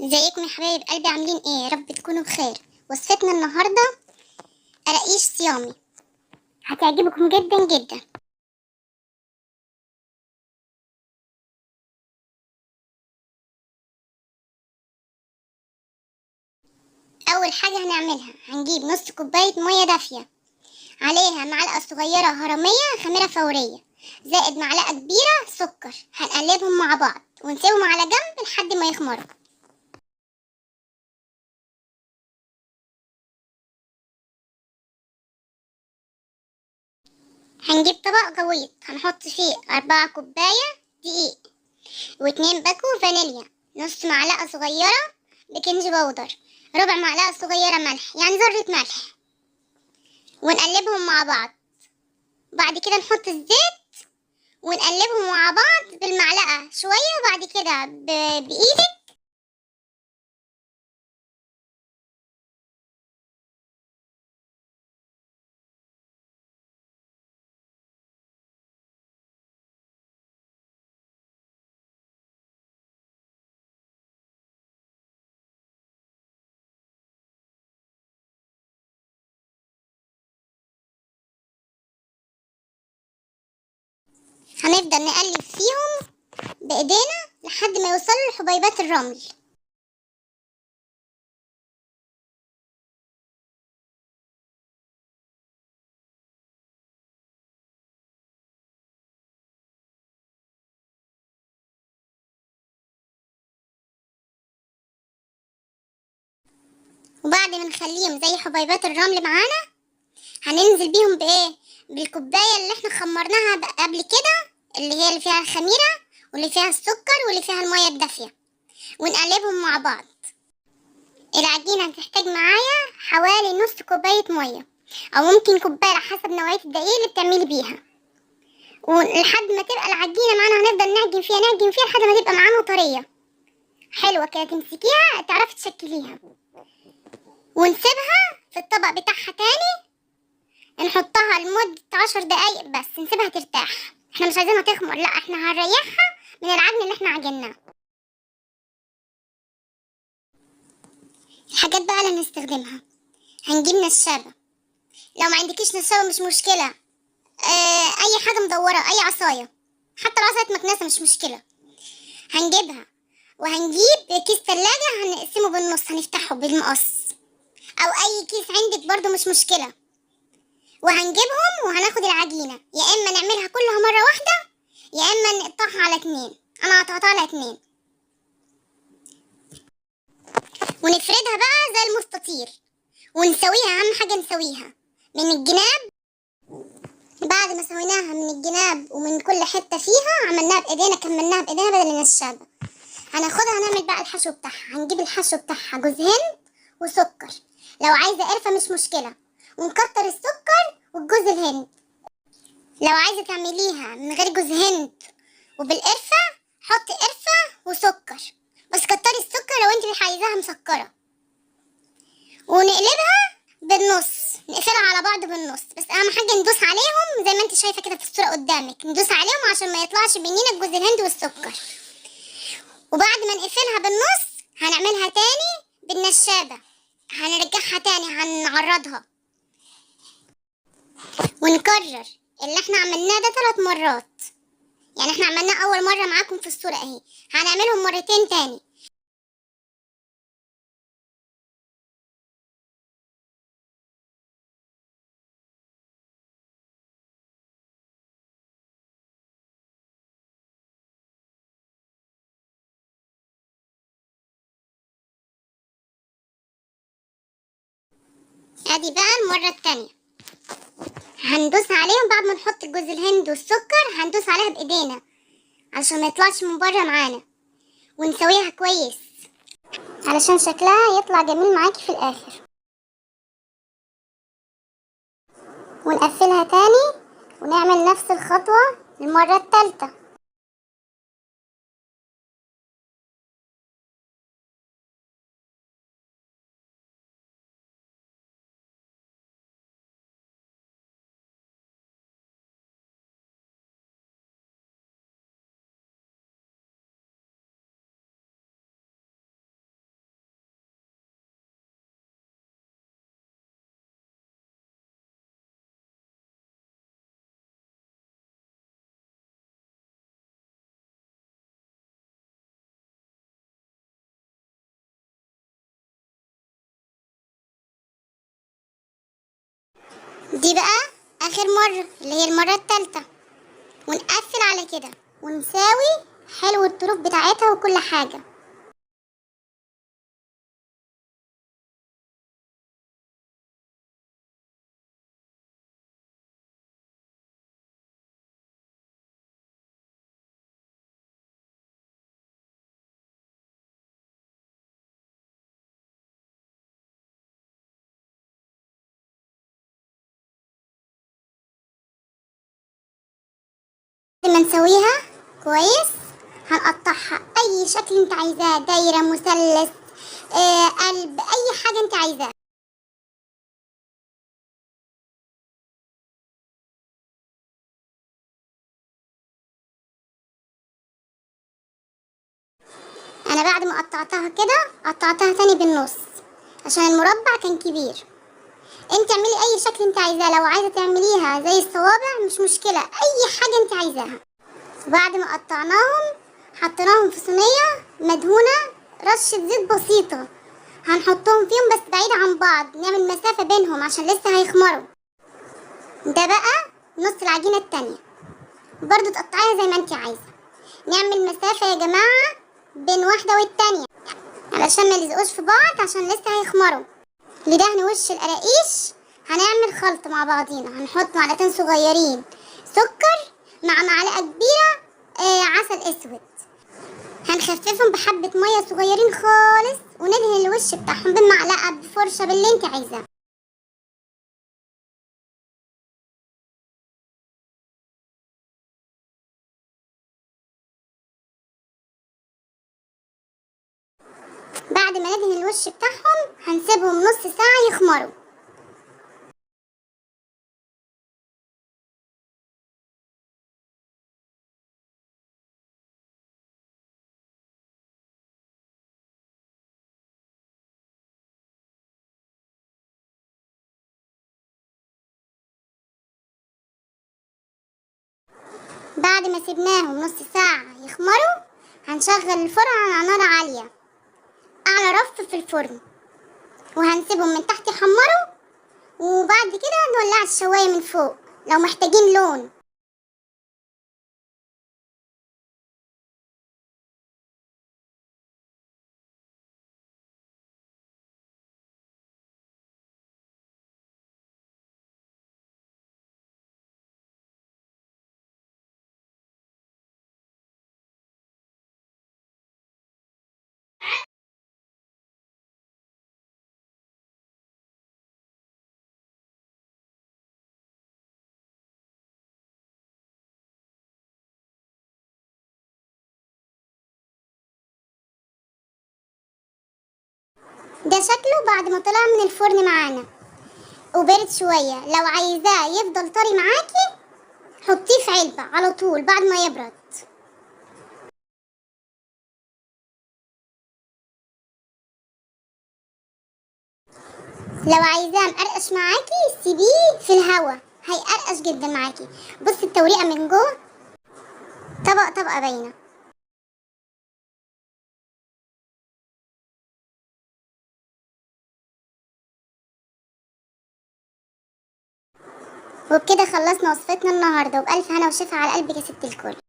ازيكم يا حبايب قلبي، عاملين ايه؟ يا رب تكونوا بخير. وصفتنا النهارده قراقيش صيامي، هتعجبكم جدا جدا. اول حاجه هنعملها، هنجيب نص كوبايه ميه دافيه، عليها معلقه صغيره هرميه خميره فوريه، زائد معلقه كبيره سكر. هنقلبهم مع بعض ونسيبهم على جنب لحد ما يخمروا. هنجيب طبق غويط، هنحط فيه 4 كوبايه دقيق، و2 باكو فانيليا، نص معلقة صغيرة بيكنج باودر، ربع معلقة صغيرة ملح، يعني ذرة ملح، ونقلبهم مع بعض. بعد كده نحط الزيت ونقلبهم مع بعض بالمعلقة شوية، وبعد كده بإيدك. هنفضل نقلب فيهم بإيدينا لحد ما يوصلوا لحبيبات الرمل. وبعد ما نخليهم زي حبيبات الرمل معانا، هننزل بيهم بإيه؟ بالكوباية اللي احنا خمرناها قبل كده، اللي فيها الخميرة واللي فيها السكر واللي فيها المية الدافية، ونقلبهم مع بعض. العجينة هتحتاج معايا حوالي نص كوباية مية، أو ممكن كوباية على حسب نوعية الدقيق اللي بتعملي بيها. ولحد ما تبقى العجينة معانا هنفضل نعجن فيها نعجن فيها لحد ما تبقى معانا طرية حلوة كده، تمسكيها تعرفي تشكليها. ونسيبها في الطبق بتاعها تاني، نحطها لمدة 10 دقايق بس، نسيبها ترتاح. احنا مش عايزينها تخمر، لا، احنا هنريحها من العجن اللي احنا عجناه. الحاجات بقى اللي هنستخدمها، هنجيب نشابة، لو ما عندكيش نشابة مش مشكلة، اي حاجة مدورة، اي عصاية، حتى لو عصاية مكنسة مش مشكلة، هنجيبها. وهنجيب كيس تلاجة هنقسمه بالنص، هنفتحه بالمقص، او اي كيس عندك برضو مش مشكلة. وهنجيبهم وهناخد العجينة، يا اما نعملها كلها مرة واحدة، يا اما نقطعها على 2. انا قطعتها على 2. ونفردها بقى زي المستطيل، ونسويها، اهم حاجة نسويها من الجناب. بعد ما سويناها من الجناب ومن كل حتة فيها، عملناها بايدينا، كملناها بايدينا بدل النشابة. هناخدها نعمل بقى الحشو بتاعها. هنجيب الحشو بتاعها جوز هند وسكر، لو عايزة قرفة مش مشكلة، ونكتر السكر والجوز الهند. لو عايزة تعمليها من غير جوز هند وبالقرفة، حطي قرفة وسكر، بس كتري السكر لو انت مش عايزاها مسكرة. ونقلبها بالنص، نقفلها على بعض بالنص، بس اهم حاجة ندوس عليهم زي ما انت شايفة كده في الصورة قدامك، ندوس عليهم عشان ما يطلعش مننا جوز الهند والسكر. وبعد ما نقفلها بالنص، هنعملها تاني بالنشابة، هنرجعها تاني، هنعرضها، ونكرر اللي احنا عملناه ده 3 مرات. يعني احنا عملناه اول مرة معاكم في الصورة اهي، هنعملهم مرتين تاني. ادي بقى المرة التانية، هندوس عليهم بعد ما نحط جوز الهند والسكر، هندوس عليها بايدينا علشان ما يطلعش من بره معانا، ونسويها كويس علشان شكلها يطلع جميل معاكي في الاخر. ونقفلها تاني ونعمل نفس الخطوة المرة التالتة. دي بقى اخر مرة اللي هي المرة التالتة، ونقفل على كده ونساوي حلو الطروف بتاعتها وكل حاجة. بعد ما نسويها كويس هنقطعها اي شكل انت عايزاه، دايرة، مثلث، قلب، اي حاجة انت عايزاها. انا بعد ما قطعتها كده قطعتها تاني بالنص عشان المربع كان كبير. انت اعملي اي شكل انت عايزاه، لو عايزة تعمليها زي الصوابع مش مشكلة، اي حاجة انت عايزاها. بعد ما قطعناهم حطيناهم في صينية مدهونة رشة زيت بسيطة، هنحطهم فيهم بس بعيد عن بعض، نعمل مسافة بينهم عشان لسه هيخمروا. ده بقى نص العجينة التانية، برضو تقطعيها زي ما انت عايزة. نعمل مسافة يا جماعة بين واحدة والتانية علشان ما يلزقوش في بعض عشان لسه هيخمروا. لدهن وش القراقيش هنعمل خلط مع بعضينا، هنحط معلقتين صغيرين سكر مع معلقة كبيرة عسل اسود، هنخففهم بحبة مية صغيرين خالص وندهن الوش بتاعهم بمعلقة بفرشة باللي انت عايزاه. بعد ما ندهن الوش بتاعهم هنسيبهم نص ساعة يخمروا. بعد ما سيبناهم نص ساعة يخمروا هنشغل الفرن على نار عالية، أعلى رف في الفرن، وهنسيبهم من تحت يحمروا، وبعد كده نولع الشواية من فوق لو محتاجين لون. ده شكله بعد ما طلع من الفرن معانا وبرد شوية. لو عايزاه يفضل طري معاكي حطيه في علبة على طول بعد ما يبرد. لو عايزاه مقرقش معاكي سيبيه في الهوا هيقرقش جدا معاكي. بصي التوريقة من جوه طبقة طبقة باينة. وبكده خلصنا وصفتنا النهاردة، وبألف هنا وشفا على قلبك يا ست الكل.